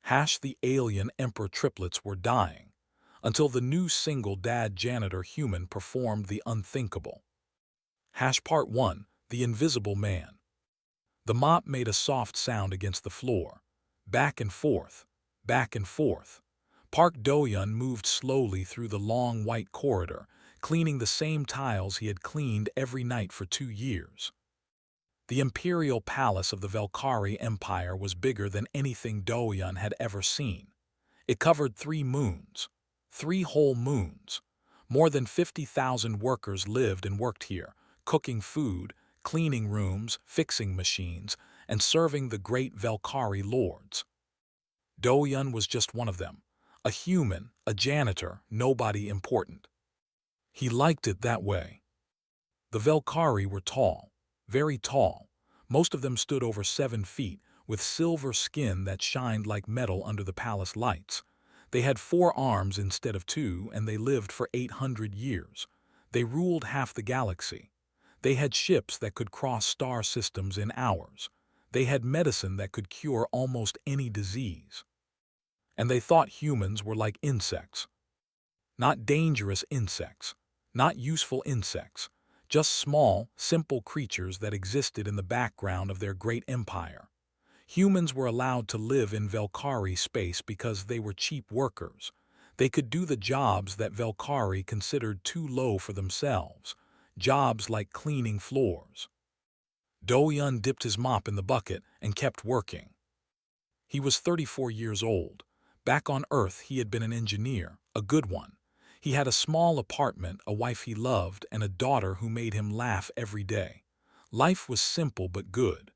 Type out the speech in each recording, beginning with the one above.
The alien Emperor triplets were dying, until the new Single Dad Janitor human performed the unthinkable. Part 1. The Invisible Man. The mop made a soft sound against the floor. Back and forth, back and forth. Park Do-yun moved slowly through the long white corridor, cleaning the same tiles he had cleaned every night for 2 years. The imperial palace of the Velkari Empire was bigger than anything Do-yun had ever seen. It covered 3 moons. 3 whole moons. More than 50,000 workers lived and worked here, cooking food, cleaning rooms, fixing machines, and serving the great Velkari lords. Do-yun was just one of them. A human, a janitor, nobody important. He liked it that way. The Velkari were tall, very tall. Most of them stood over 7 feet, with silver skin that shined like metal under the palace lights. They had 4 arms instead of 2, and they lived for 800 years. They ruled half the galaxy. They had ships that could cross star systems in hours. They had medicine that could cure almost any disease. And they thought humans were like insects. Not dangerous insects, not useful insects, just small, simple creatures that existed in the background of their great empire. Humans were allowed to live in Velkari space because they were cheap workers. They could do the jobs that Velkari considered too low for themselves, jobs like cleaning floors. Do-yun dipped his mop in the bucket and kept working. He was 34 years old. Back on Earth, he had been an engineer, a good one. He had a small apartment, a wife he loved, and a daughter who made him laugh every day. Life was simple but good.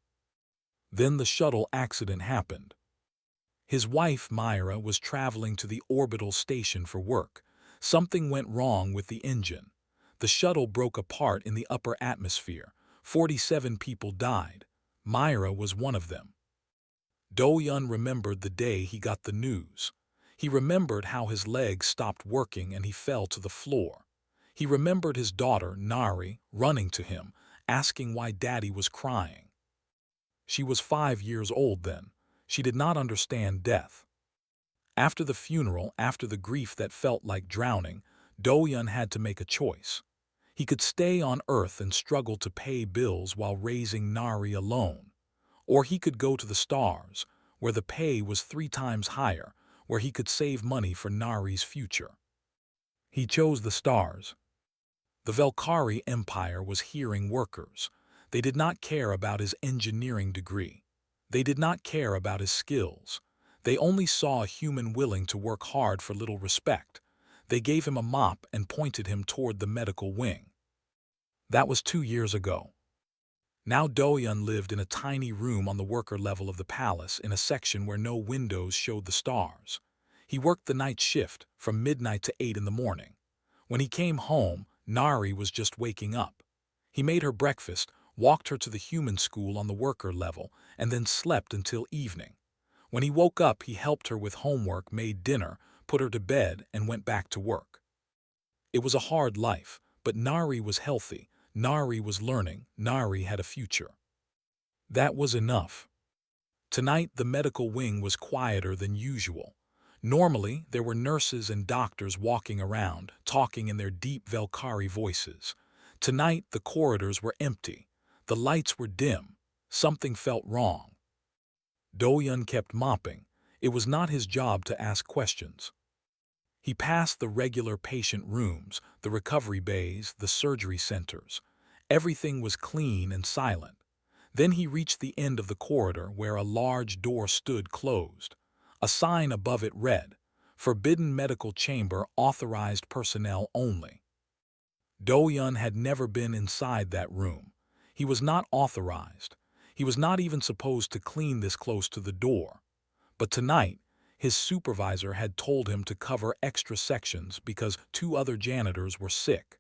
Then the shuttle accident happened. His wife, Myra, was traveling to the orbital station for work. Something went wrong with the engine. The shuttle broke apart in the upper atmosphere. 47 people died. Myra was one of them. Do-yun remembered the day he got the news. He remembered how his legs stopped working and he fell to the floor. He remembered his daughter, Nari, running to him, asking why Daddy was crying. She was 5 years old then. She did not understand death. After the funeral, after the grief that felt like drowning, Do-yun had to make a choice. He could stay on Earth and struggle to pay bills while raising Nari alone. Or he could go to the stars, where the pay was 3 times higher, where he could save money for Nari's future. He chose the stars. The Velkari Empire was hearing workers. They did not care about his engineering degree. They did not care about his skills. They only saw a human willing to work hard for little respect. They gave him a mop and pointed him toward the medical wing. That was 2 years ago. Now Do-yun lived in a tiny room on the worker level of the palace in a section where no windows showed the stars. He worked the night shift from midnight to 8 in the morning. When he came home, Nari was just waking up. He made her breakfast, walked her to the human school on the worker level, and then slept until evening. When he woke up, he helped her with homework, made dinner, put her to bed, and went back to work. It was a hard life, but Nari was healthy. Nari was learning. Nari had a future. That was enough. Tonight, the medical wing was quieter than usual. Normally, there were nurses and doctors walking around, talking in their deep Velkari voices. Tonight, the corridors were empty. The lights were dim. Something felt wrong. Do-yun kept mopping. It was not his job to ask questions. He passed the regular patient rooms, the recovery bays, the surgery centers. Everything was clean and silent. Then he reached the end of the corridor where a large door stood closed. A sign above it read, "Forbidden Medical Chamber, Authorized Personnel Only." Do-yun had never been inside that room. He was not authorized. He was not even supposed to clean this close to the door. But tonight, his supervisor had told him to cover extra sections because 2 other janitors were sick.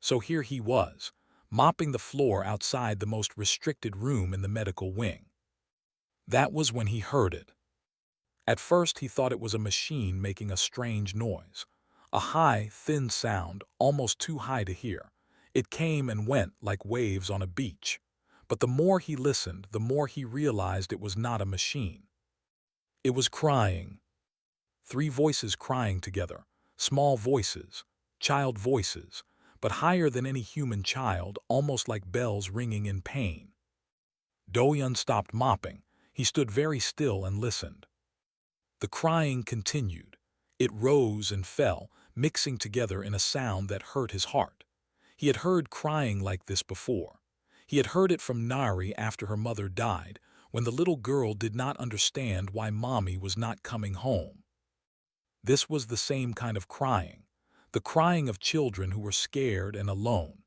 So here he was, mopping the floor outside the most restricted room in the medical wing. That was when he heard it. At first he thought it was a machine making a strange noise. A high, thin sound, almost too high to hear. It came and went like waves on a beach. But the more he listened, the more he realized it was not a machine. It was crying. Three voices crying together. Small voices, child voices, but higher than any human child, almost like bells ringing in pain. Do-yeon stopped mopping. He stood very still and listened. The crying continued. It rose and fell, mixing together in a sound that hurt his heart. He had heard crying like this before. He had heard it from Nari after her mother died, when the little girl did not understand why mommy was not coming home. This was the same kind of crying, the crying of children who were scared and alone.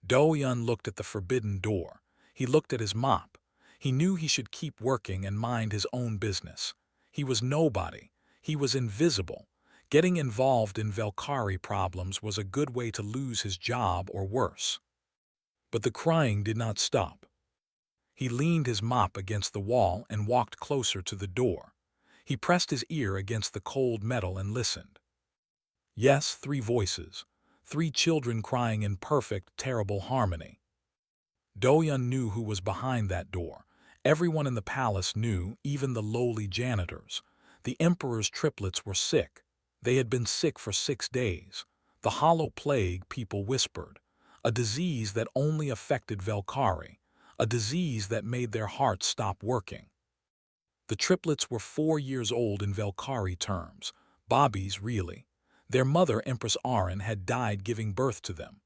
Do-yeon looked at the forbidden door. He looked at his mop. He knew he should keep working and mind his own business. He was nobody. He was invisible. Getting involved in Valkyrie problems was a good way to lose his job or worse. But the crying did not stop. He leaned his mop against the wall and walked closer to the door. He pressed his ear against the cold metal and listened. Yes, three voices. Three children crying in perfect, terrible harmony. Do-yeon knew who was behind that door. Everyone in the palace knew, even the lowly janitors. The emperor's triplets were sick. They had been sick for 6 days. The hollow plague, people whispered. A disease that only affected Valkyrie. A disease that made their hearts stop working. The triplets were 4 years old in Valkyrie terms. Bobbies, really. Their mother, Empress Arin, had died giving birth to them.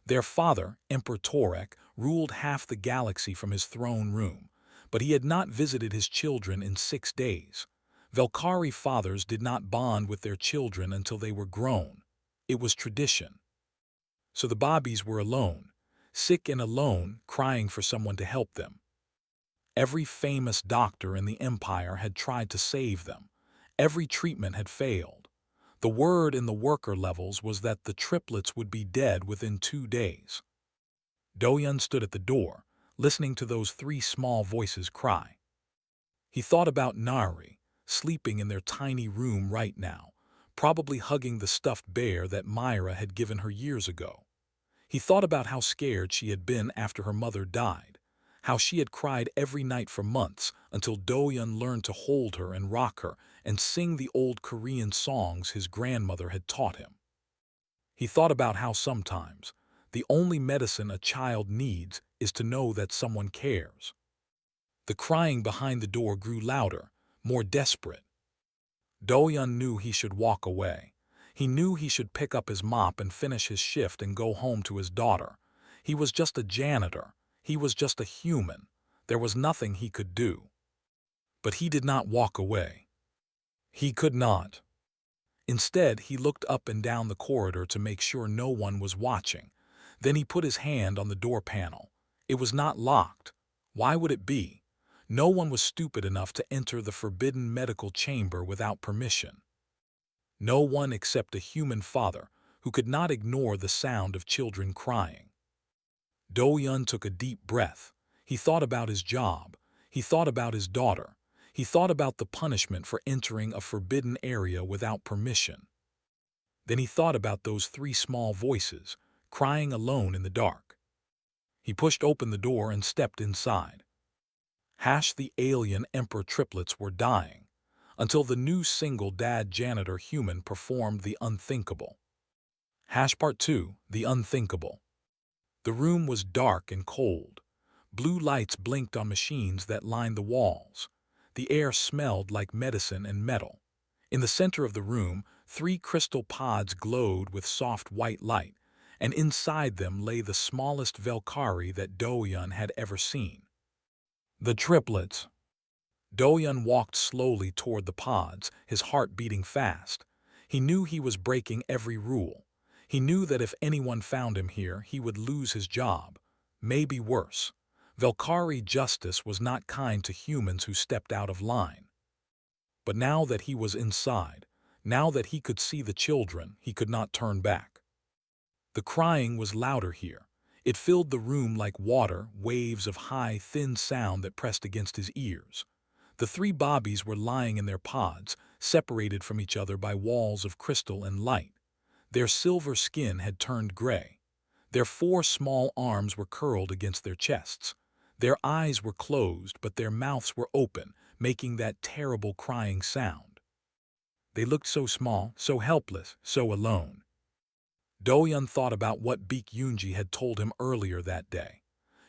Their father, Emperor Torek, ruled half the galaxy from his throne room, but he had not visited his children in 6 days. Valkyrie fathers did not bond with their children until they were grown. It was tradition. So the Bobbies were alone, sick and alone, crying for someone to help them. Every famous doctor in the empire had tried to save them. Every treatment had failed. The word in the worker levels was that the triplets would be dead within 2 days. Do-yeon stood at the door, listening to those three small voices cry. He thought about Nari, sleeping in their tiny room right now, probably hugging the stuffed bear that Myra had given her years ago. He thought about how scared she had been after her mother died, how she had cried every night for months until Do-yeon learned to hold her and rock her and sing the old Korean songs his grandmother had taught him. He thought about how sometimes the only medicine a child needs is to know that someone cares. The crying behind the door grew louder, more desperate. Do-yeon knew he should walk away. He knew he should pick up his mop and finish his shift and go home to his daughter. He was just a janitor. He was just a human. There was nothing he could do. But he did not walk away. He could not. Instead, he looked up and down the corridor to make sure no one was watching. Then he put his hand on the door panel. It was not locked. Why would it be? No one was stupid enough to enter the forbidden medical chamber without permission. No one except a human father who could not ignore the sound of children crying. Do-yeon took a deep breath. He thought about his job. He thought about his daughter. He thought about the punishment for entering a forbidden area without permission. Then he thought about those three small voices, crying alone in the dark. He pushed open the door and stepped inside. The alien emperor triplets were dying, until the new single dad janitor human performed the unthinkable. Part 2, The Unthinkable. The room was dark and cold. Blue lights blinked on machines that lined the walls. The air smelled like medicine and metal. In the center of the room, 3 crystal pods glowed with soft white light, and inside them lay the smallest Valkyrie that Do-yeon had ever seen. The triplets. Do-yeon walked slowly toward the pods, his heart beating fast. He knew he was breaking every rule. He knew that if anyone found him here, he would lose his job. Maybe worse. Valkyrie justice was not kind to humans who stepped out of line. But now that he was inside, now that he could see the children, he could not turn back. The crying was louder here. It filled the room like water, waves of high, thin sound that pressed against his ears. The 3 Bobbies were lying in their pods, separated from each other by walls of crystal and light. Their silver skin had turned gray. Their 4 small arms were curled against their chests. Their eyes were closed, but their mouths were open, making that terrible crying sound. They looked so small, so helpless, so alone. Do-yeon thought about what Baek Yoonji had told him earlier that day.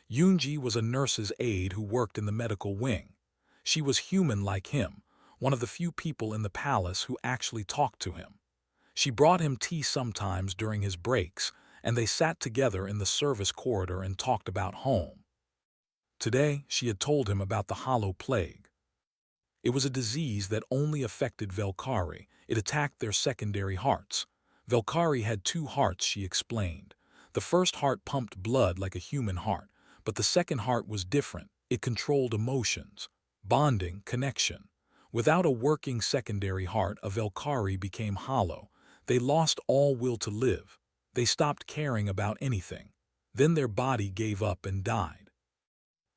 Yoonji was a nurse's aide who worked in the medical wing. She was human like him, one of the few people in the palace who actually talked to him. She brought him tea sometimes during his breaks, and they sat together in the service corridor and talked about home. Today, she had told him about the Hollow Plague. It was a disease that only affected Velkari. It attacked their secondary hearts. Velkari had two hearts, she explained. The first heart pumped blood like a human heart, but the second heart was different. It controlled emotions, bonding, connection. Without a working secondary heart, a Velkari became hollow. They lost all will to live. They stopped caring about anything. Then their body gave up and died.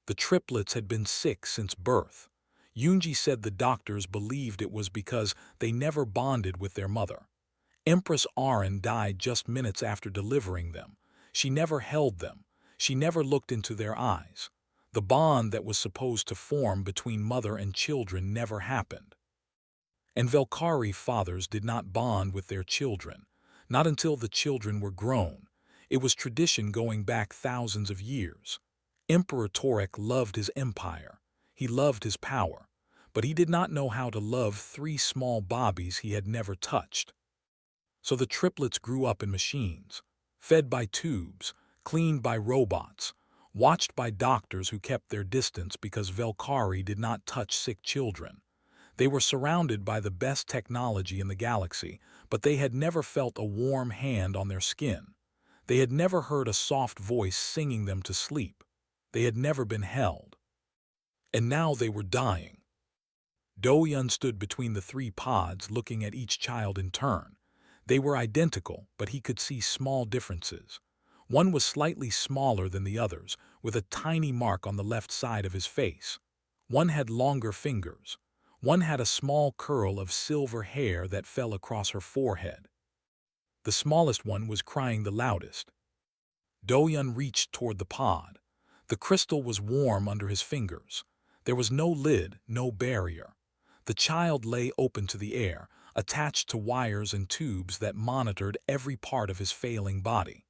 The triplets had been sick since birth. Yoonji said the doctors believed it was because they never bonded with their mother. Empress Arin died just minutes after delivering them. She never held them. She never looked into their eyes. The bond that was supposed to form between mother and children never happened. And Velkari fathers did not bond with their children, not until the children were grown. It was tradition going back thousands of years. Emperor Torek loved his empire. He loved his power. But he did not know how to love three small bobbies he had never touched. So the triplets grew up in machines, fed by tubes, cleaned by robots, watched by doctors who kept their distance because Velkari did not touch sick children. They were surrounded by the best technology in the galaxy, but they had never felt a warm hand on their skin. They had never heard a soft voice singing them to sleep. They had never been held. And now they were dying. Do-yeon stood between the three pods, looking at each child in turn. They were identical, but he could see small differences. One was slightly smaller than the others, with a tiny mark on the left side of his face. One had longer fingers. One had a small curl of silver hair that fell across her forehead. The smallest one was crying the loudest. Do-yeon reached toward the pod. The crystal was warm under his fingers. There was no lid, no barrier. The child lay open to the air, attached to wires and tubes that monitored every part of his failing body.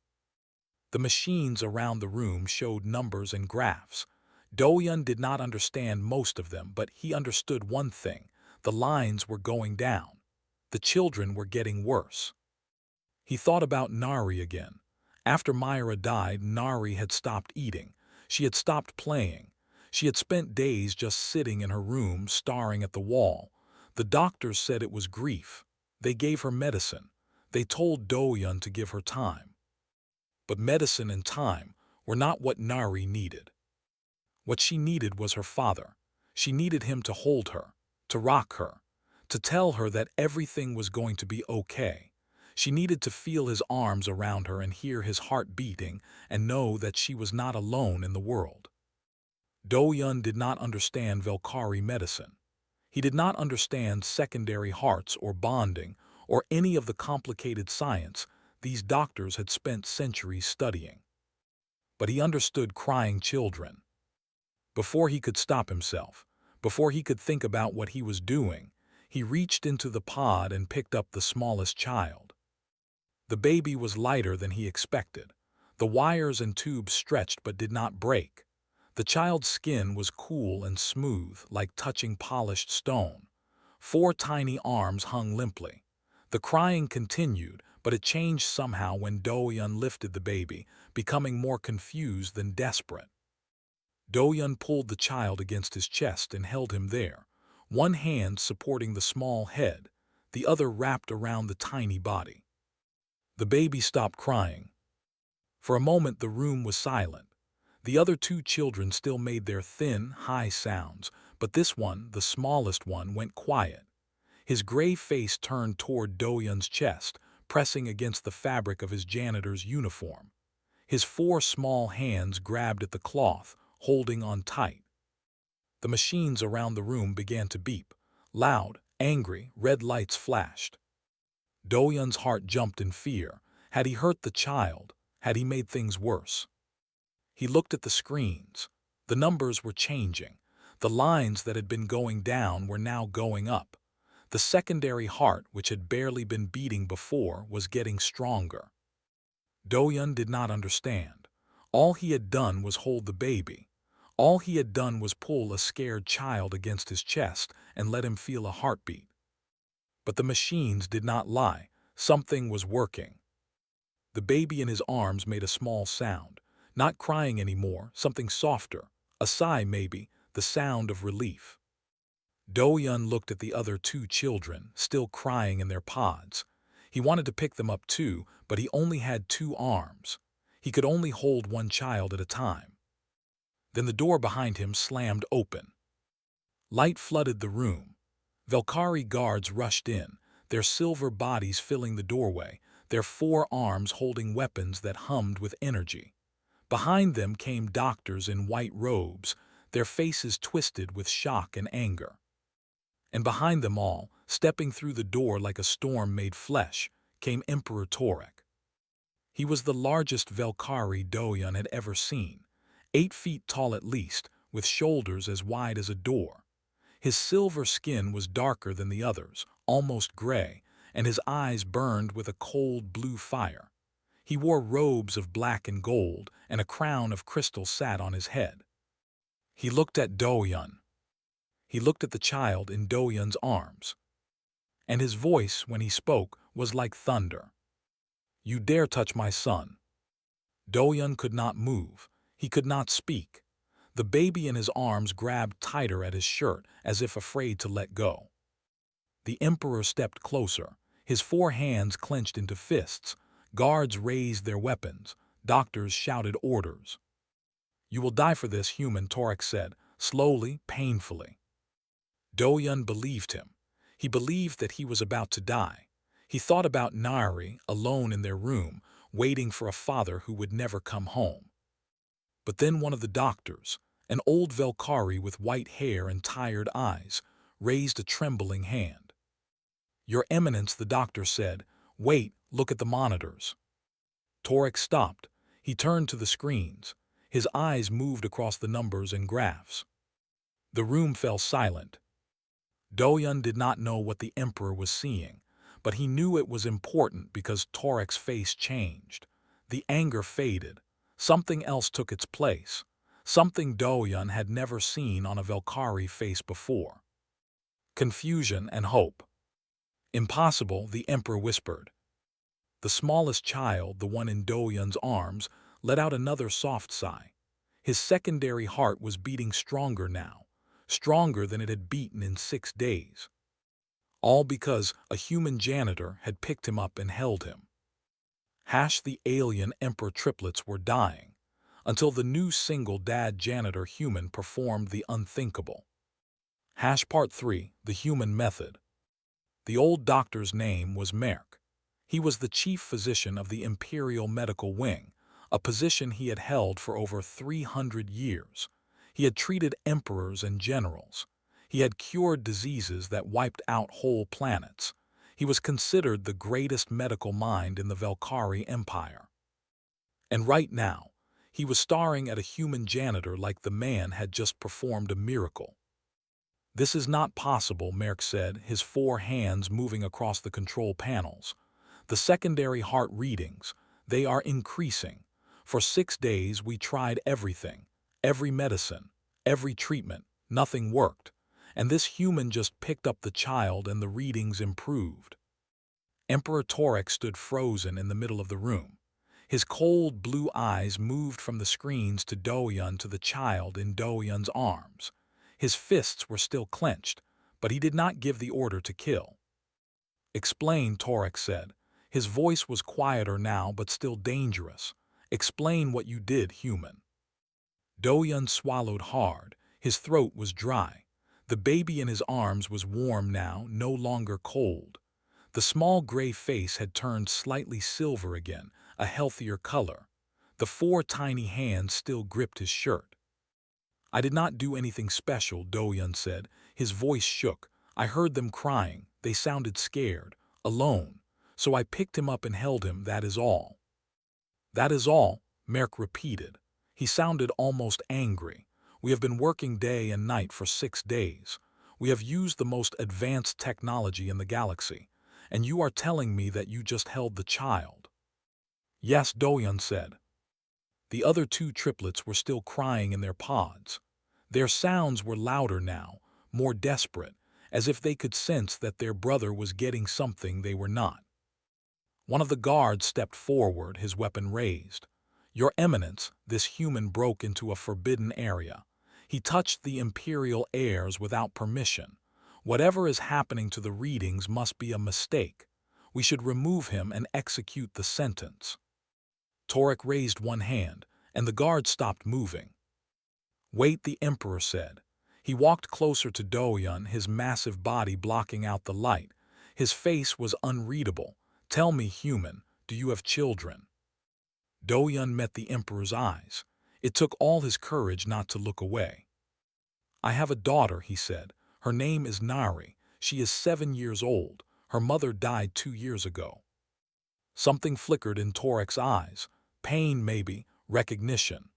The machines around the room showed numbers and graphs. Do-yeon did not understand most of them, but he understood one thing. The lines were going down. The children were getting worse. He thought about Nari again. After Myra died, Nari had stopped eating. She had stopped playing. She had spent days just sitting in her room, staring at the wall. The doctors said it was grief. They gave her medicine. They told Do-yeon to give her time. But medicine and time were not what Nari needed. What she needed was her father. She needed him to hold her, to rock her, to tell her that everything was going to be okay. She needed to feel his arms around her and hear his heart beating and know that she was not alone in the world. Do-yeon did not understand Velkari medicine. He did not understand secondary hearts or bonding or any of the complicated science these doctors had spent centuries studying. But he understood crying children. Before he could stop himself, before he could think about what he was doing, he reached into the pod and picked up the smallest child. The baby was lighter than he expected. The wires and tubes stretched but did not break. The child's skin was cool and smooth, like touching polished stone. 4 tiny arms hung limply. The crying continued, but it changed somehow when Do-yeon lifted the baby, becoming more confused than desperate. Do-yeon pulled the child against his chest and held him there, one hand supporting the small head, the other wrapped around the tiny body. The baby stopped crying. For a moment the room was silent. The other 2 children still made their thin, high sounds, but this one, the smallest one, went quiet. His gray face turned toward Do-yeon's chest, pressing against the fabric of his janitor's uniform. His 4 small hands grabbed at the cloth, holding on tight. The machines around the room began to beep. Loud, angry, red lights flashed. Do-yeon's heart jumped in fear. Had he hurt the child? Had he made things worse? He looked at the screens. The numbers were changing. The lines that had been going down were now going up. The secondary heart, which had barely been beating before, was getting stronger. Do-yun did not understand. All he had done was hold the baby. All he had done was pull a scared child against his chest and let him feel a heartbeat. But the machines did not lie. Something was working. The baby in his arms made a small sound, not crying anymore, something softer, a sigh maybe, the sound of relief. Do-yun looked at the other two children, still crying in their pods. He wanted to pick them up too, but he only had 2 arms. He could only hold one child at a time. Then the door behind him slammed open. Light flooded the room. Valkyrie guards rushed in, their silver bodies filling the doorway, their 4 arms holding weapons that hummed with energy. Behind them came doctors in white robes, their faces twisted with shock and anger. And behind them all, stepping through the door like a storm made flesh, came Emperor Torek. He was the largest Valkyrie Do-yun had ever seen, 8 feet tall at least, with shoulders as wide as a door. His silver skin was darker than the others, almost gray, and his eyes burned with a cold blue fire. He wore robes of black and gold, and a crown of crystal sat on his head. He looked at Do-yun. He looked at the child in Do-yun's arms. And his voice, when he spoke, was like thunder. "You dare touch my son." Do-yun could not move. He could not speak. The baby in his arms grabbed tighter at his shirt, as if afraid to let go. The emperor stepped closer, his 4 hands clenched into fists. Guards raised their weapons. Doctors shouted orders. "You will die for this, human," Torek said, slowly, painfully. Do-yun believed him. He believed that he was about to die. He thought about Nari, alone in their room, waiting for a father who would never come home. But then one of the doctors, an old Valkyrie with white hair and tired eyes, raised a trembling hand. "Your Eminence," the doctor said, "wait, look at the monitors." Torek stopped. He turned to the screens. His eyes moved across the numbers and graphs. The room fell silent. Do-yun did not know what the emperor was seeing, but he knew it was important because Torek's face changed. The anger faded. Something else took its place. Something Do-yun had never seen on a Valkyrie face before. Confusion and hope. "Impossible," the emperor whispered. The smallest child, the one in Do-yun's arms, let out another soft sigh. His secondary heart was beating stronger now, stronger than it had beaten in 6 days. All because a human janitor had picked him up and held him. The alien emperor triplets were dying, until the new single dad janitor human performed the unthinkable. Part 3, the human method. The old doctor's name was Merk. He was the chief physician of the Imperial Medical Wing, a position he had held for over 300 years. He had treated emperors and generals. He had cured diseases that wiped out whole planets. He was considered the greatest medical mind in the Valkyrie Empire. And right now, he was staring at a human janitor like the man had just performed a miracle. "This is not possible," Merk said, his 4 hands moving across the control panels. "The secondary heart readings, they are increasing. For 6 days we tried everything, every medicine, every treatment, nothing worked. And this human just picked up the child and the readings improved." Emperor Torek stood frozen in the middle of the room. His cold blue eyes moved from the screens to Do-yun to the child in Do-yun's arms. His fists were still clenched, but he did not give the order to kill. "Explain," Torek said. His voice was quieter now but still dangerous. "Explain what you did, human." Do-yun swallowed hard. His throat was dry. The baby in his arms was warm now, no longer cold. The small gray face had turned slightly silver again, a healthier color. The 4 tiny hands still gripped his shirt. "I did not do anything special," Do-yun said. His voice shook. "I heard them crying. They sounded scared, alone. So I picked him up and held him, that is all." "That is all," Merk repeated. He sounded almost angry. We have been working day and night for 6 days. We have used the most advanced technology in the galaxy, and you are telling me that you just held the child." "Yes," Doyun said. The other two triplets were still crying in their pods. Their sounds were louder now, more desperate, as if they could sense that their brother was getting something they were not. One of the guards stepped forward, his weapon raised. "Your Eminence," this human broke into a forbidden area. He touched the Imperial heirs without permission. "Whatever is happening to the readings must be a mistake. We should remove him and execute the sentence." Torek raised one hand, and the guard stopped moving. "Wait," the Emperor said. He walked closer to Doyun, his massive body blocking out the light. His face was unreadable. "Tell me, human, do you have children?" Doyun met the Emperor's eyes. It took all his courage not to look away. "I have a daughter," he said. "Her name is Nari. She is 7 years old. Her mother died 2 years ago." Something flickered in Torek's eyes. Pain, maybe, recognition.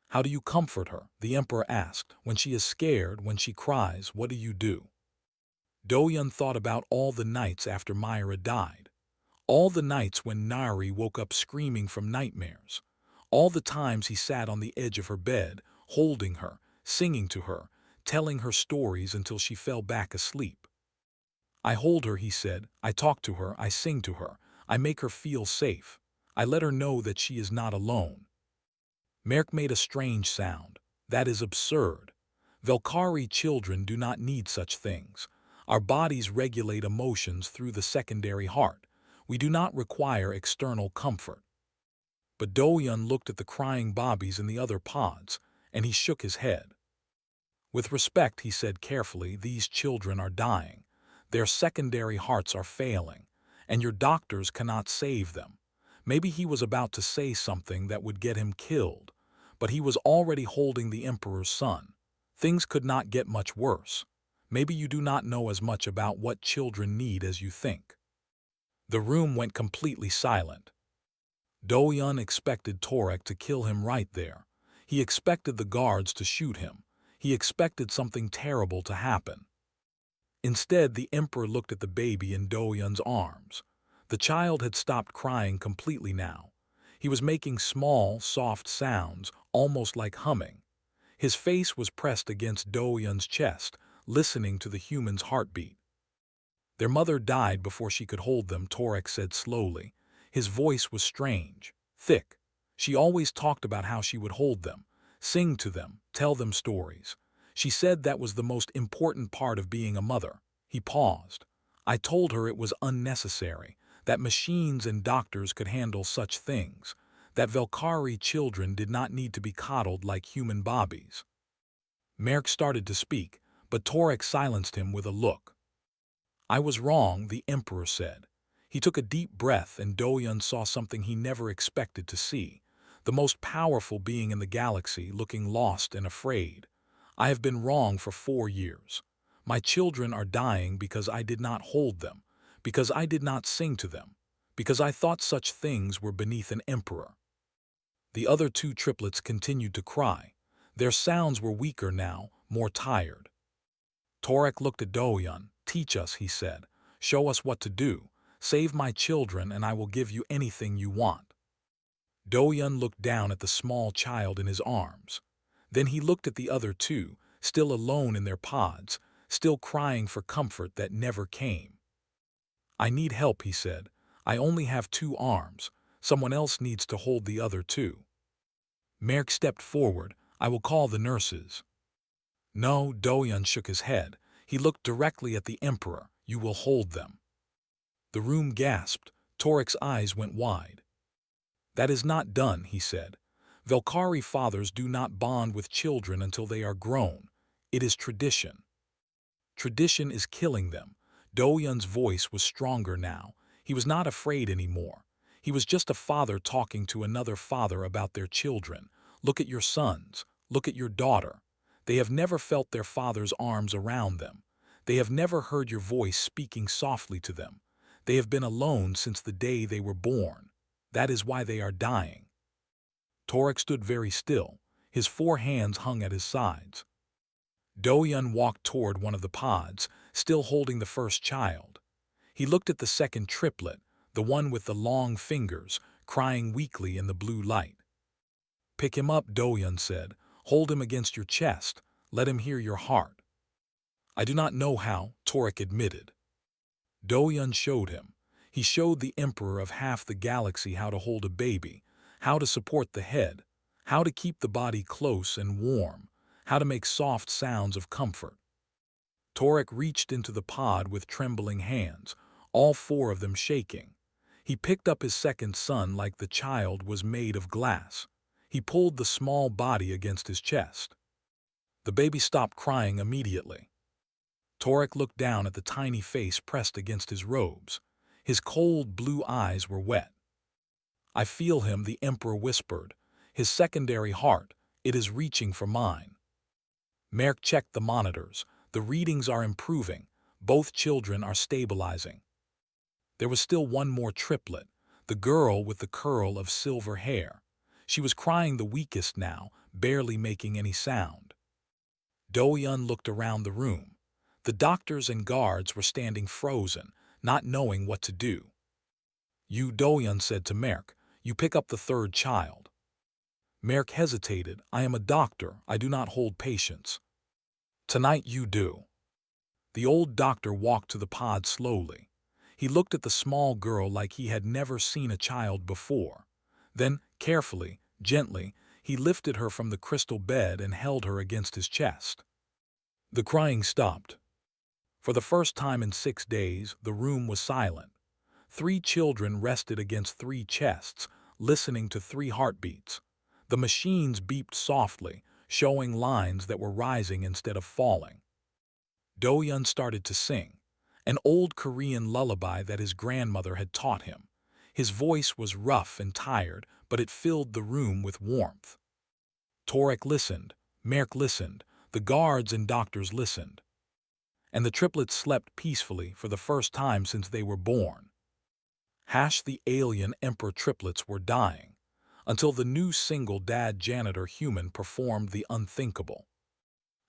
"How do you comfort her?" the Emperor asked. "When she is scared, when she cries, what do you do?" Doyun thought about all the nights after Myra died. All the nights when Nari woke up screaming from nightmares. All the times he sat on the edge of her bed, holding her, singing to her, telling her stories until she fell back asleep. "I hold her," he said. "I talk to her, I sing to her. I make her feel safe. I let her know that she is not alone." Merk made a strange sound. "That is absurd. Velkari children do not need such things. Our bodies regulate emotions through the secondary heart. We do not require external comfort." But Doyun looked at the crying bobbies in the other pods, and he shook his head. "With respect," he said carefully, "these children are dying. Their secondary hearts are failing, and your doctors cannot save them." Maybe he was about to say something that would get him killed, but he was already holding the Emperor's son. "Things could not get much worse. Maybe you do not know as much about what children need as you think." The room went completely silent. Doyun expected Torek to kill him right there. He expected the guards to shoot him. He expected something terrible to happen. Instead, the Emperor looked at the baby in Doyun's arms. The child had stopped crying completely now. He was making small, soft sounds, almost like humming. His face was pressed against Doyun's chest, listening to the human's heartbeat. "Their mother died before she could hold them," Torek said slowly. His voice was strange, thick. "She always talked about how she would hold them, sing to them, tell them stories. She said that was the most important part of being a mother." He paused. "I told her it was unnecessary, that machines and doctors could handle such things, that Velkari children did not need to be coddled like human bobbies." Merk started to speak, but Torek silenced him with a look. "I was wrong," the Emperor said. He took a deep breath, and Doyun saw something he never expected to see. The most powerful being in the galaxy, looking lost and afraid. "I have been wrong for 4 years. My children are dying because I did not hold them, because I did not sing to them, because I thought such things were beneath an emperor." The other two triplets continued to cry. Their sounds were weaker now, more tired. Torek looked at Doyun. "Teach us," he said. "Show us what to do. Save my children and I will give you anything you want." Doyun looked down at the small child in his arms. Then he looked at the other two, still alone in their pods, still crying for comfort that never came. "I need help," he said. "I only have 2 arms. Someone else needs to hold the other 2. Merk stepped forward. "I will call the nurses." "No," Doyun shook his head. He looked directly at the Emperor. "You will hold them." The room gasped. Torek's eyes went wide. "That is not done," he said. "Velkari fathers do not bond with children until they are grown. It is tradition. Tradition is killing them." Doyun's voice was stronger now. He was not afraid anymore. He was just a father talking to another father about their children. "Look at your sons. Look at your daughter. They have never felt their father's arms around them. They have never heard your voice speaking softly to them. They have been alone since the day they were born. That is why they are dying." Torek stood very still. His 4 hands hung at his sides. Do-yun walked toward one of the pods, still holding the first child. He looked at the second triplet, the one with the long fingers, crying weakly in the blue light. "Pick him up," Do-yun said. "Hold him against your chest. Let him hear your heart." "I do not know how," Torek admitted. Do-yun showed him. He showed the emperor of half the galaxy how to hold a baby, how to support the head, how to keep the body close and warm, how to make soft sounds of comfort. Torek reached into the pod with trembling hands, all 4 of them shaking. He picked up his second son like the child was made of glass. He pulled the small body against his chest. The baby stopped crying immediately. Torek looked down at the tiny face pressed against his robes. His cold blue eyes were wet. "I feel him," the emperor whispered. "His secondary heart, it is reaching for mine." Merk checked the monitors. The readings are improving. Both children are stabilizing. There was still one more triplet, the girl with the curl of silver hair. She was crying the weakest now, barely making any sound. Do-yun looked around the room. The doctors and guards were standing frozen, not knowing what to do. "You," Do-yun said to Merk, "you pick up the third child." Merk hesitated. "I am a doctor. I do not hold patients." "Tonight you do." The old doctor walked to the pod slowly. He looked at the small girl like he had never seen a child before. Then, carefully, gently, he lifted her from the crystal bed and held her against his chest. The crying stopped. For the first time in 6 days, the room was silent. 3 children rested against 3 chests, listening to 3 heartbeats. The machines beeped softly, showing lines that were rising instead of falling. Do-yun started to sing, an old Korean lullaby that his grandmother had taught him. His voice was rough and tired, but it filled the room with warmth. Torek listened, Merk listened, the guards and doctors listened. And the triplets slept peacefully for the first time since they were born. The alien emperor triplets were dying, until the new single dad janitor human performed the unthinkable.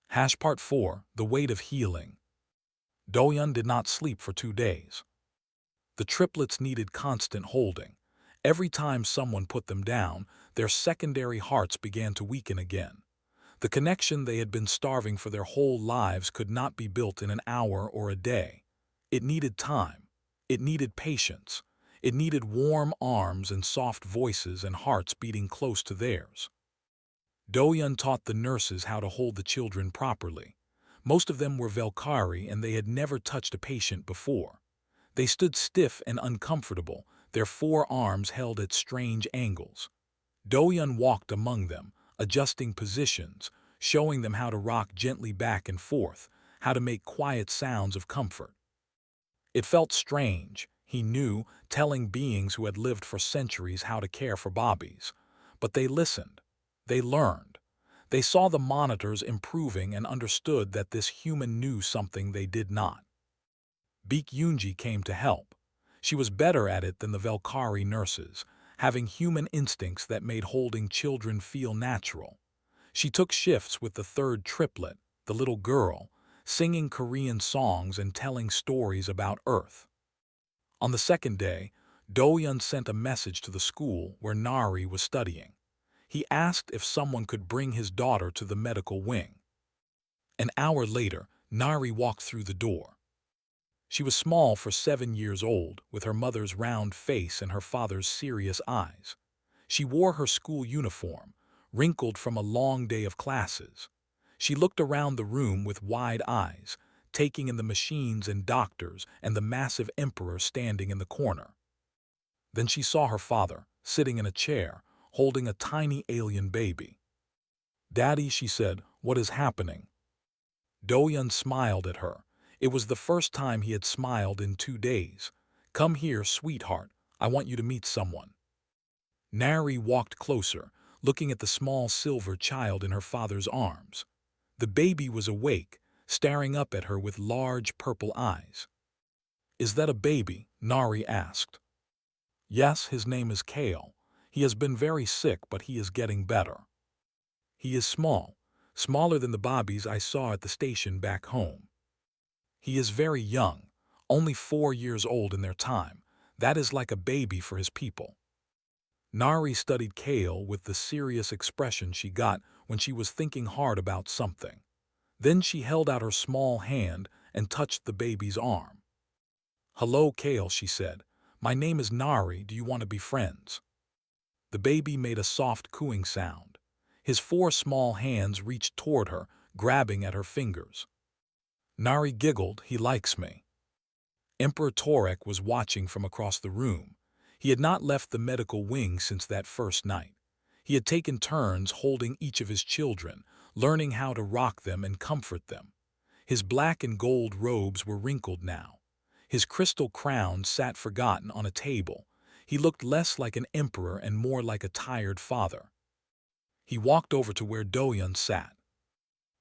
Part 4, The Weight of Healing. Do-yun did not sleep for 2 days. The triplets needed constant holding. Every time someone put them down, their secondary hearts began to weaken again. The connection they had been starving for their whole lives could not be built in an hour or a day. It needed time. It needed patience. It needed warm arms and soft voices and hearts beating close to theirs. Do-yun taught the nurses how to hold the children properly. Most of them were Valkyrie and they had never touched a patient before. They stood stiff and uncomfortable, their 4 arms held at strange angles. Do-yun walked among them, adjusting positions, showing them how to rock gently back and forth, how to make quiet sounds of comfort. It felt strange, he knew, telling beings who had lived for centuries how to care for babies. But they listened. They learned. They saw the monitors improving and understood that this human knew something they did not. Baek Yoonji came to help. She was better at it than the Valkyrie nurses, having human instincts that made holding children feel natural. She took shifts with the third triplet, the little girl, singing Korean songs and telling stories about Earth. On the second day, Do-yun sent a message to the school where Nari was studying. He asked if someone could bring his daughter to the medical wing. An hour later, Nari walked through the door. She was small for 7 years old, with her mother's round face and her father's serious eyes. She wore her school uniform, wrinkled from a long day of classes. She looked around the room with wide eyes, taking in the machines and doctors and the massive emperor standing in the corner. Then she saw her father, sitting in a chair, holding a tiny alien baby. "Daddy," she said, "what is happening?" Do-yun smiled at her. It was the first time he had smiled in 2 days. "Come here, sweetheart. I want you to meet someone." Nari walked closer, looking at the small silver child in her father's arms. The baby was awake, staring up at her with large purple eyes. "Is that a baby?" Nari asked. "Yes, his name is Kale. He has been very sick, but he is getting better." He is small, smaller than the bobbies I saw at the station back home. He is very young, only 4 years old in their time. That is like a baby for his people. Nari studied Kale with the serious expression she got when she was thinking hard about something. Then she held out her small hand and touched the baby's arm. "Hello, Kale," she said. "My name is Nari. Do you want to be friends?" The baby made a soft cooing sound. His 4 small hands reached toward her, grabbing at her fingers. Nari giggled. "He likes me." Emperor Torek was watching from across the room. He had not left the medical wing since that first night. He had taken turns holding each of his children, learning how to rock them and comfort them. His black and gold robes were wrinkled now. His crystal crown sat forgotten on a table. He looked less like an emperor and more like a tired father. He walked over to where Doyun sat.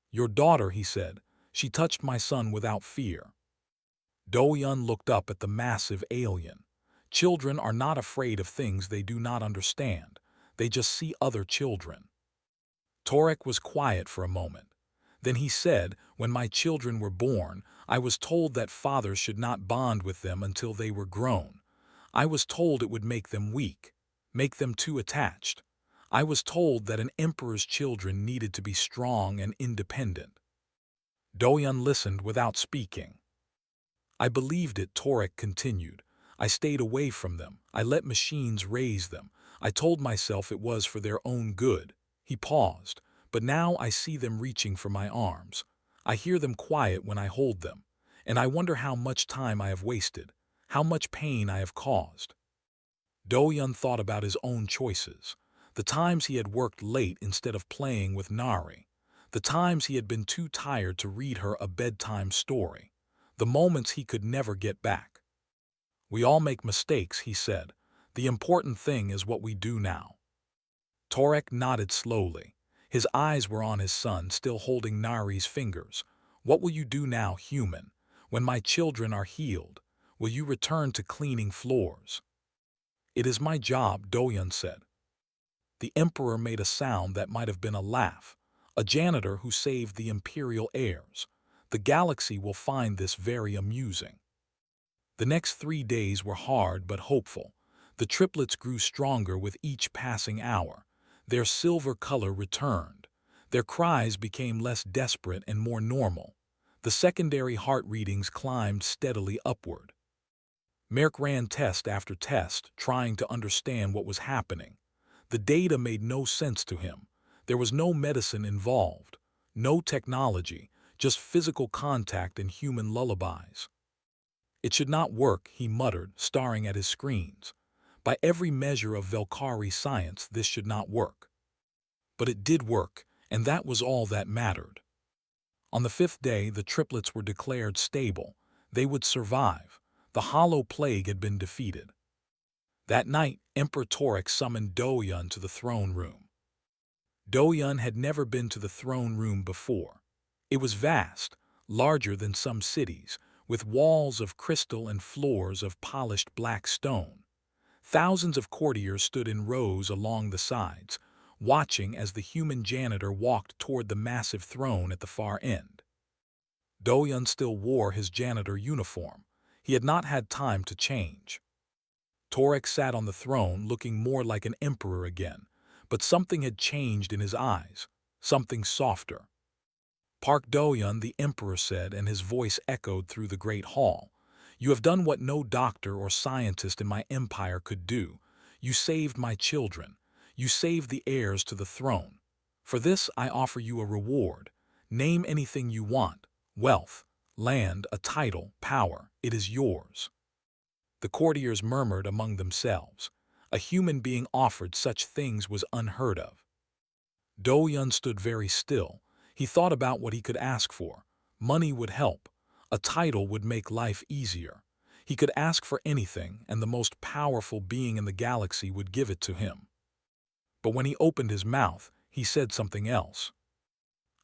"Your daughter," he said. "She touched my son without fear." Doyun looked up at the massive alien. Children are not afraid of things they do not understand. They just see other children. Torek was quiet for a moment. Then he said, "When my children were born, I was told that fathers should not bond with them until they were grown. I was told it would make them weak, make them too attached. I was told that an emperor's children needed to be strong and independent." Doyun listened without speaking. "I believed it," Torek continued. "I stayed away from them. I let machines raise them. I told myself it was for their own good." He paused. "But now I see them reaching for my arms. I hear them quiet when I hold them. And I wonder how much time I have wasted, how much pain I have caused." Doyun thought about his own choices. The times he had worked late instead of playing with Nari. The times he had been too tired to read her a bedtime story. The moments he could never get back. "We all make mistakes," he said. "The important thing is what we do now." Torek nodded slowly. His eyes were on his son, still holding Nari's fingers. "What will you do now, human? When my children are healed, will you return to cleaning floors?" "It is my job," Doyun said. The Emperor made a sound that might have been a laugh. "A janitor who saved the Imperial heirs. The galaxy will find this very amusing." The next 3 days were hard but hopeful. The triplets grew stronger with each passing hour. Their silver color returned. Their cries became less desperate and more normal. The secondary heart readings climbed steadily upward. Merc ran test after test, trying to understand what was happening. The data made no sense to him. There was no medicine involved, no technology, just physical contact and human lullabies. "It should not work," he muttered, staring at his screens. "By every measure of Velkari science, this should not work." But it did work, and that was all that mattered. On the 5th day, the triplets were declared stable. They would survive. The hollow plague had been defeated. That night, Emperor Torek summoned Doyun to the throne room. Doyun had never been to the throne room before. It was vast, larger than some cities, with walls of crystal and floors of polished black stone. Thousands of courtiers stood in rows along the sides, watching as the human janitor walked toward the massive throne at the far end. Doyun still wore his janitor uniform. He had not had time to change. Torek sat on the throne looking more like an emperor again, but something had changed in his eyes, something softer. "Park Doyun," the emperor said, and his voice echoed through the great hall. "You have done what no doctor or scientist in my empire could do. You saved my children. You saved the heirs to the throne. For this I offer you a reward. Name anything you want. Wealth, land, a title, power. It is yours." The courtiers murmured among themselves. A human being offered such things was unheard of. Doyun stood very still. He thought about what he could ask for. Money would help. A title would make life easier. He could ask for anything, and the most powerful being in the galaxy would give it to him. But when he opened his mouth, he said something else.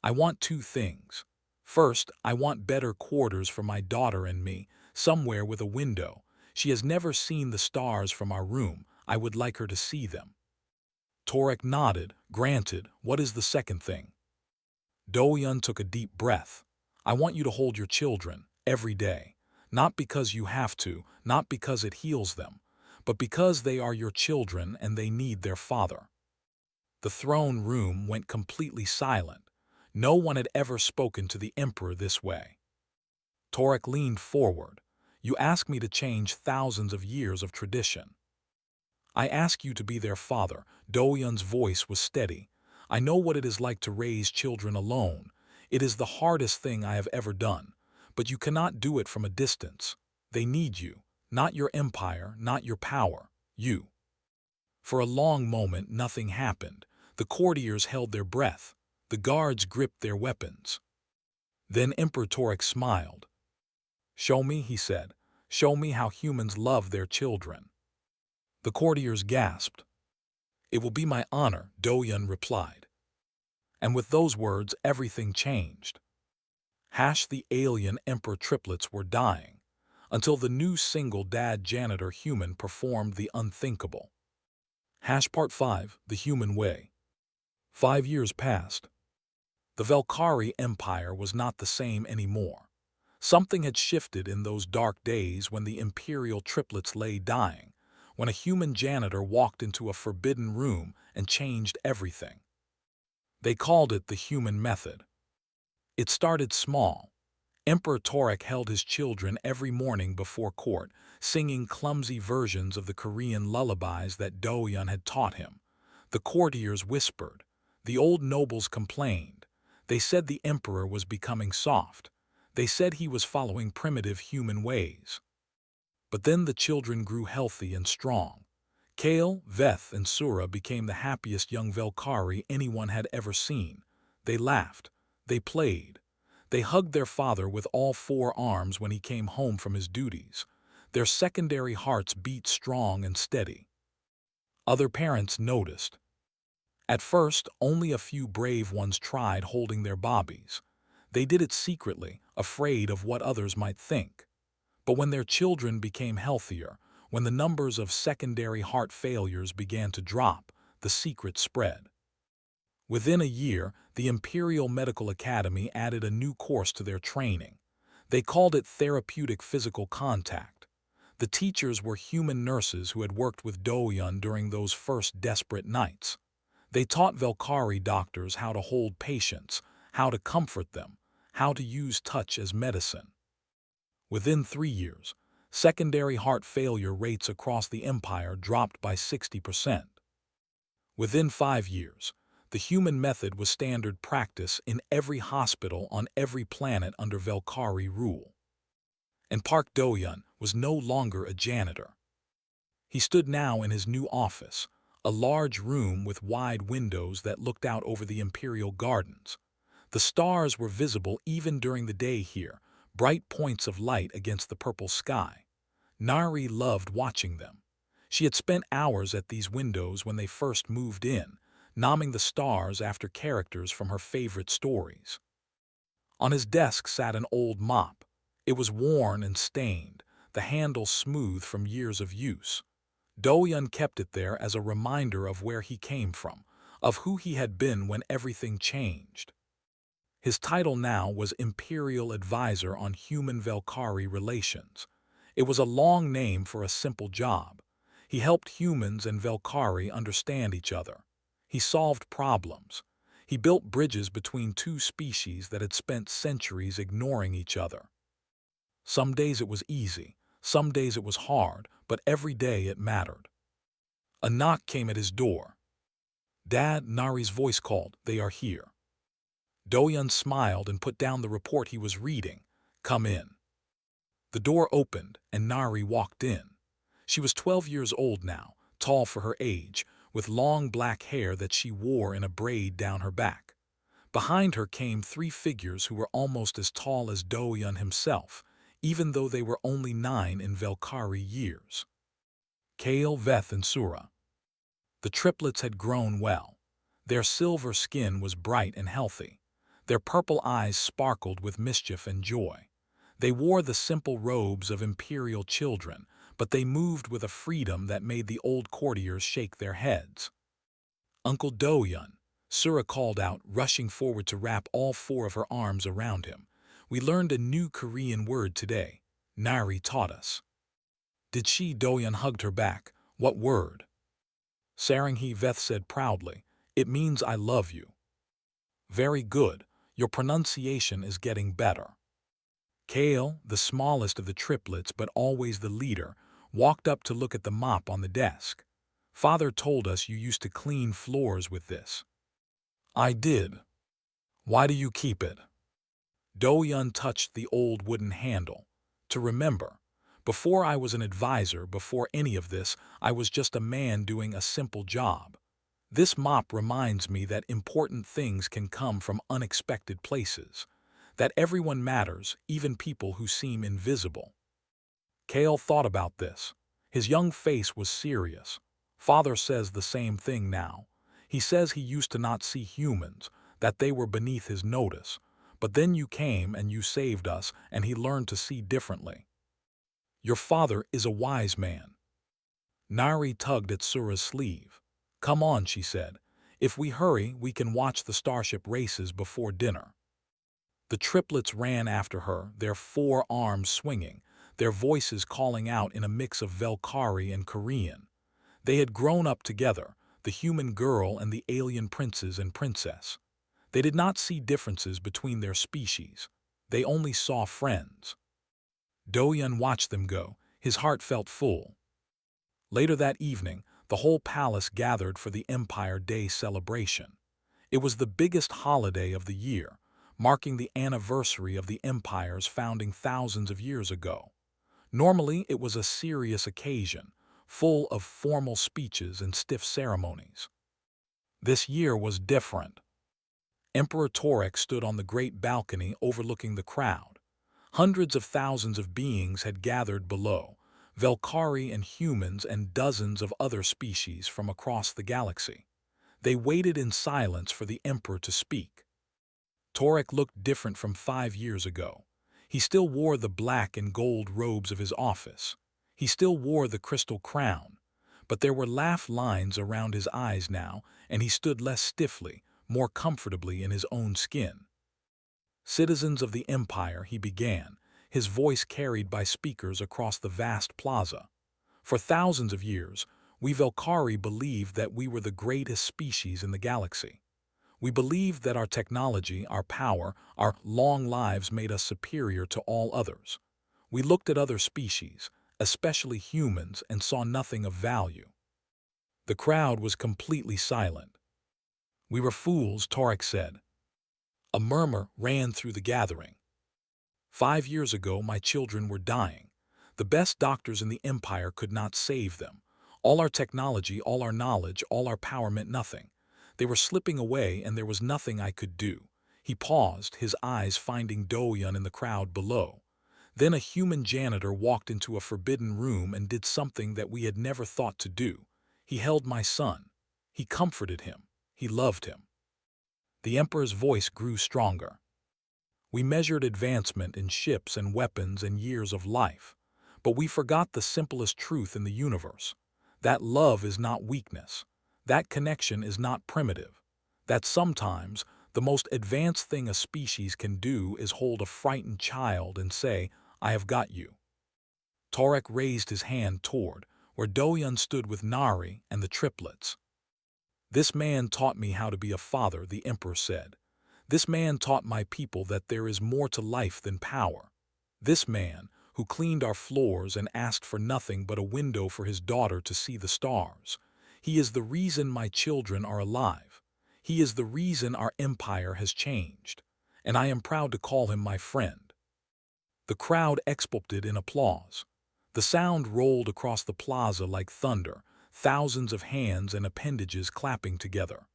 "I want 2 things. First, I want better quarters for my daughter and me, somewhere with a window. She has never seen the stars from our room. I would like her to see them." Torek nodded. Granted, what is the second thing? Do-yun took a deep breath. I want you to hold your children, every day. Not because you have to, not because it heals them, but because they are your children and they need their father. The throne room went completely silent. No one had ever spoken to the Emperor this way. Torek leaned forward. You ask me to change thousands of years of tradition. I ask you to be their father. Do-yun's voice was steady. I know what it is like to raise children alone. It is the hardest thing I have ever done. But you cannot do it from a distance. They need you, not your empire, not your power, you. For a long moment, nothing happened. The courtiers held their breath. The guards gripped their weapons. Then Emperor Torek smiled. Show me, he said. Show me how humans love their children. The courtiers gasped. It will be my honor, Do-yun replied. And with those words, everything changed. The alien Emperor triplets were dying, until the new Single Dad Janitor human performed the unthinkable. Part 5, The Human Way. 5 years passed. The Velkari Empire was not the same anymore. Something had shifted in those dark days when the Imperial triplets lay dying, when a human janitor walked into a forbidden room and changed everything. They called it the human method. It started small. Emperor Torek held his children every morning before court, singing clumsy versions of the Korean lullabies that Do-yun had taught him. The courtiers whispered. The old nobles complained. They said the emperor was becoming soft. They said he was following primitive human ways. But then the children grew healthy and strong. Kale, Veth, and Sura became the happiest young Velkari anyone had ever seen. They laughed. They played. They hugged their father with all 4 arms when he came home from his duties. Their secondary hearts beat strong and steady. Other parents noticed. At first, only a few brave ones tried holding their bobbies. They did it secretly, afraid of what others might think. But when their children became healthier, when the numbers of secondary heart failures began to drop, the secret spread. Within a year, the Imperial Medical Academy added a new course to their training. They called it Therapeutic Physical Contact. The teachers were human nurses who had worked with Do-yun during those first desperate nights. They taught Velkari doctors how to hold patients, how to comfort them, how to use touch as medicine. Within 3 years, secondary heart failure rates across the empire dropped by 60%. Within 5 years, the human method was standard practice in every hospital on every planet under Velkari rule. And Park Do-yun was no longer a janitor. He stood now in his new office, a large room with wide windows that looked out over the imperial gardens. The stars were visible even during the day here, bright points of light against the purple sky. Nari loved watching them. She had spent hours at these windows when they first moved in, nomming the stars after characters from her favorite stories. On his desk sat an old mop. It was worn and stained, the handle smooth from years of use. Do-yun kept it there as a reminder of where he came from, of who he had been when everything changed. His title now was Imperial Advisor on Human Velkari Relations. It was a long name for a simple job. He helped humans and Velkari understand each other. He solved problems. He built bridges between 2 species that had spent centuries ignoring each other. Some days it was easy, some days it was hard, but every day it mattered. A knock came at his door. Dad, Nari's voice called, "They are here." Do-yun smiled and put down the report he was reading. "Come in." The door opened, and Nari walked in. She was 12 years old now, tall for her age, with long black hair that she wore in a braid down her back. Behind her came 3 figures who were almost as tall as Do-yun himself, even though they were only 9 in Velkari years. Kale, Veth, and Sura. The triplets had grown well. Their silver skin was bright and healthy. Their purple eyes sparkled with mischief and joy. They wore the simple robes of imperial children, but they moved with a freedom that made the old courtiers shake their heads. Uncle Do-yun, Sura called out, rushing forward to wrap all four of her arms around him. We learned a new Korean word today. Nari taught us. Did she? Do-yun hugged her back. What word? Saranghi Veth said proudly. It means I love you. Very good. Your pronunciation is getting better. Kale, the smallest of the triplets but always the leader, walked up to look at the mop on the desk. Father told us you used to clean floors with this. I did. Why do you keep it? Do-yun touched the old wooden handle. To remember. Before I was an advisor, before any of this, I was just a man doing a simple job. This mop reminds me that important things can come from unexpected places. That everyone matters, even people who seem invisible. Kale thought about this. His young face was serious. Father says the same thing now. He says he used to not see humans, that they were beneath his notice. But then you came and you saved us, and he learned to see differently. Your father is a wise man. Nari tugged at Sura's sleeve. Come on, she said. If we hurry, we can watch the starship races before dinner. The triplets ran after her, their four arms swinging, their voices calling out in a mix of Velkari and Korean. They had grown up together, the human girl and the alien princes and princess. They did not see differences between their species. They only saw friends. Do-yun watched them go. His heart felt full. Later that evening, the whole palace gathered for the Empire Day celebration. It was the biggest holiday of the year, marking the anniversary of the Empire's founding thousands of years ago. Normally, it was a serious occasion, full of formal speeches and stiff ceremonies. This year was different. Emperor Torek stood on the great balcony overlooking the crowd. Hundreds of thousands of beings had gathered below, Velkari and humans and dozens of other species from across the galaxy. They waited in silence for the Emperor to speak. Torek looked different from 5 years ago. He still wore the black and gold robes of his office. He still wore the crystal crown. But there were laugh lines around his eyes now, and he stood less stiffly, more comfortably in his own skin. Citizens of the Empire, he began, his voice carried by speakers across the vast plaza. For thousands of years, we Velkari believed that we were the greatest species in the galaxy. We believed that our technology, our power, our long lives made us superior to all others. We looked at other species, especially humans, and saw nothing of value. The crowd was completely silent. We were fools, Torek said. A murmur ran through the gathering. 5 years ago, my children were dying. The best doctors in the Empire could not save them. All our technology, all our knowledge, all our power meant nothing. They were slipping away, and there was nothing I could do. He paused, his eyes finding Do-yun in the crowd below. Then a human janitor walked into a forbidden room and did something that we had never thought to do. He held my son. He comforted him. He loved him. The Emperor's voice grew stronger. We measured advancement in ships and weapons and years of life, but we forgot the simplest truth in the universe. That love is not weakness. That connection is not primitive. That sometimes the most advanced thing a species can do is hold a frightened child and say, I have got you. Torek raised his hand toward where Do-yun stood with Nari and the triplets. This man taught me how to be a father, the Emperor said. This man taught my people that there is more to life than power. This man, who cleaned our floors and asked for nothing but a window for his daughter to see the stars. He is the reason my children are alive. He is the reason our empire has changed. And I am proud to call him my friend. The crowd exploded in applause. The sound rolled across the plaza like thunder, thousands of hands and appendages clapping together.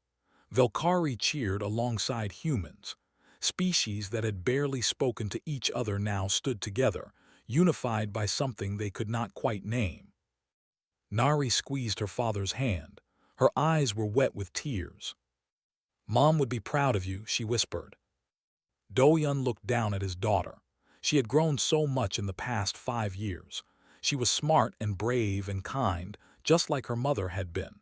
Velkari cheered alongside humans. Species that had barely spoken to each other now stood together, unified by something they could not quite name. Nari squeezed her father's hand. Her eyes were wet with tears. Mom would be proud of you, she whispered. Do-yun looked down at his daughter. She had grown so much in the past 5 years. She was smart and brave and kind, just like her mother had been.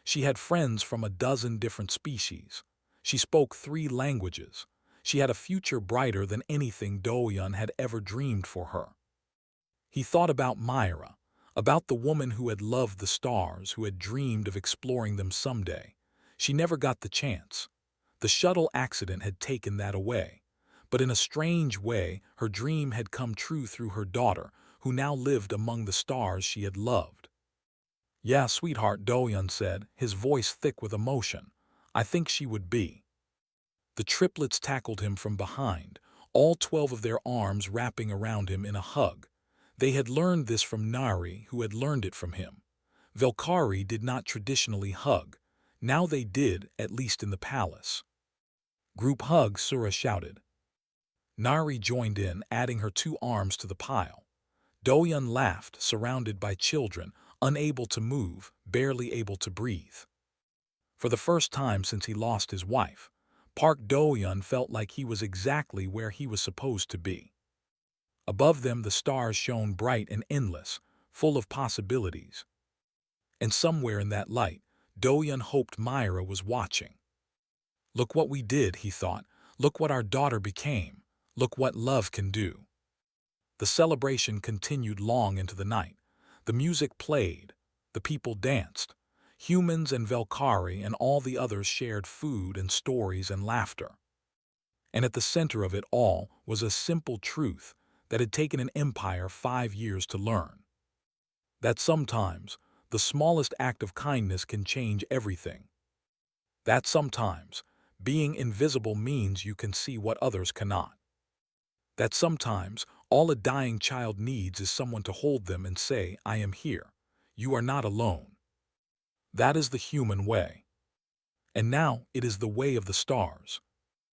She had friends from a dozen different species. She spoke 3 languages. She had a future brighter than anything Do-yeon had ever dreamed for her. He thought about Myra, about the woman who had loved the stars, who had dreamed of exploring them someday. She never got the chance. The shuttle accident had taken that away. But in a strange way, her dream had come true through her daughter, who now lived among the stars she had loved. "Yeah, sweetheart," Do-yeon said, his voice thick with emotion. "I think she would be." The triplets tackled him from behind, all 12 of their arms wrapping around him in a hug. They had learned this from Nari, who had learned it from him. Velkari did not traditionally hug. Now they did, at least in the palace. "Group hug," Sura shouted. Nari joined in, adding her 2 arms to the pile. Do-yeon laughed, surrounded by children, unable to move, barely able to breathe. For the first time since he lost his wife, Park Do-yeon felt like he was exactly where he was supposed to be. Above them the stars shone bright and endless, full of possibilities. And somewhere in that light, Do-yeon hoped Myra was watching. "Look what we did," he thought. "Look what our daughter became. Look what love can do." The celebration continued long into the night. The music played. The people danced. Humans and Velkari and all the others shared food and stories and laughter. And at the center of it all was a simple truth that had taken an empire 5 years to learn. That sometimes the smallest act of kindness can change everything. That sometimes being invisible means you can see what others cannot. That sometimes all a dying child needs is someone to hold them and say, "I am here. You are not alone." That is the human way. And now it is the way of the stars.